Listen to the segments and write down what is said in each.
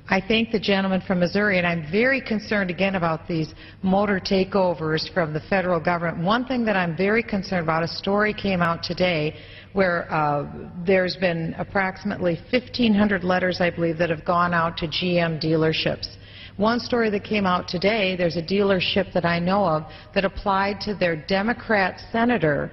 I thank the gentleman from Missouri, and I'm very concerned again about these motor takeovers from the federal government. One thing that I'm very concerned about, a story came out today where there's been approximately 1,500 letters, I believe, that have gone out to GM dealerships. One story that came out today, there's a dealership that I know of that applied to their Democrat senator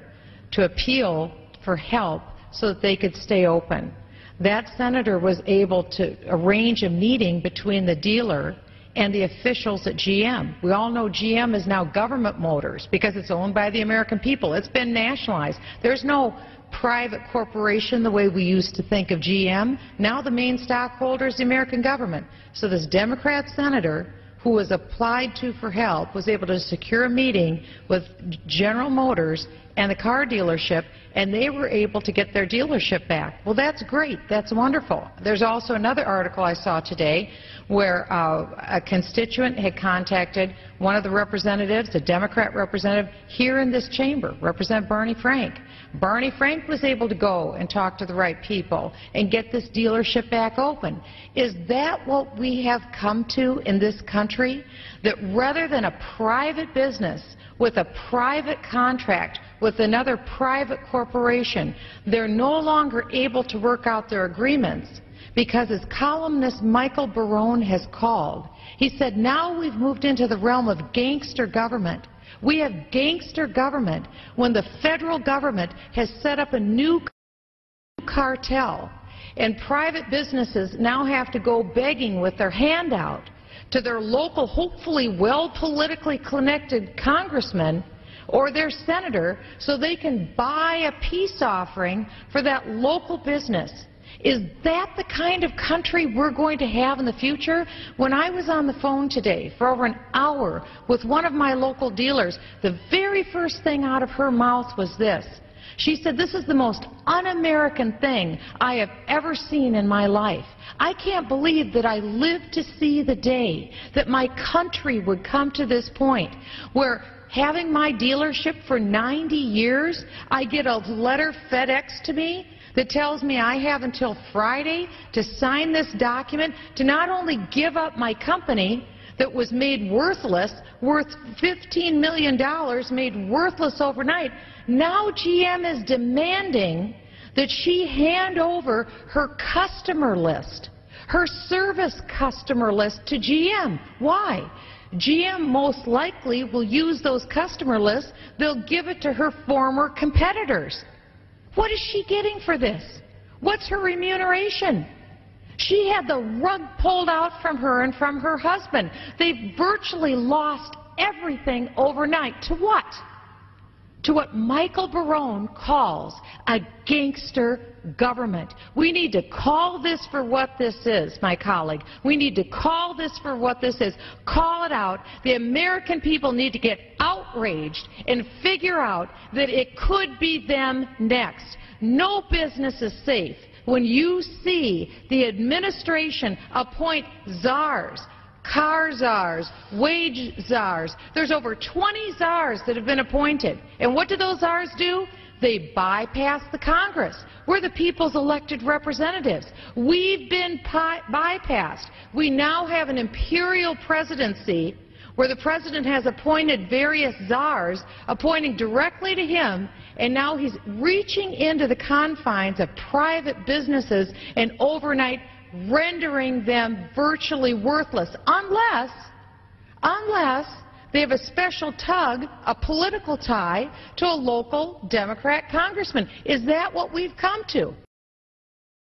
to appeal for help so that they could stay open. That senator was able to arrange a meeting between the dealer and the officials at GM. We all know GM is now government motors because it's owned by the American people. It's been nationalized. There's no private corporation the way we used to think of GM. Now the main stockholder is the American government. So this Democrat senator who was applied to for help was able to secure a meeting with General Motors and the car dealership, and they were able to get their dealership back. Well, that's great. That's wonderful. There's also another article I saw today where a constituent had contacted one of the representatives, a Democrat representative here in this chamber, Representative Barney Frank. Barney Frank was able to go and talk to the right people and get this dealership back open. Is that what we have come to in this country? That rather than a private business with a private contract with another private corporation, they're no longer able to work out their agreements because, as columnist Michael Barone has called, he said, now we've moved into the realm of gangster government. We have gangster government when the federal government has set up a new cartel, and private businesses now have to go begging with their hand out to their local, hopefully well politically connected congressman or their senator so they can buy a peace offering for that local business. Is that the kind of country we're going to have in the future? When I was on the phone today for over an hour with one of my local dealers, the very first thing out of her mouth was this. She said, this is the most un-American thing I have ever seen in my life. I can't believe that I lived to see the day that my country would come to this point where, having my dealership for 90 years, I get a letter FedEx to me that tells me I have until Friday to sign this document to not only give up my company that was made worthless, worth $15 million, made worthless overnight. Now GM is demanding that she hand over her customer list, her service customer list to GM. Why? GM most likely will use those customer lists. They'll give it to her former competitors. What is she getting for this? What's her remuneration? She had the rug pulled out from her and from her husband. They virtually lost everything overnight. To what? To what Michael Barone calls a gangster government. We need to call this for what this is, my colleague. We need to call this for what this is. Call it out. The American people need to get outraged and figure out that it could be them next. No business is safe when you see the administration appoint czars, car czars, wage czars. There's over 20 czars that have been appointed. And what do those czars do? They bypass the Congress. We're the people's elected representatives. We've been bypassed. We now have an imperial presidency where the president has appointed various czars, appointing directly to him, and now he's reaching into the confines of private businesses and overnight rendering them virtually worthless, unless they have a special tug, a political tie, to a local Democrat congressman. Is that what we've come to?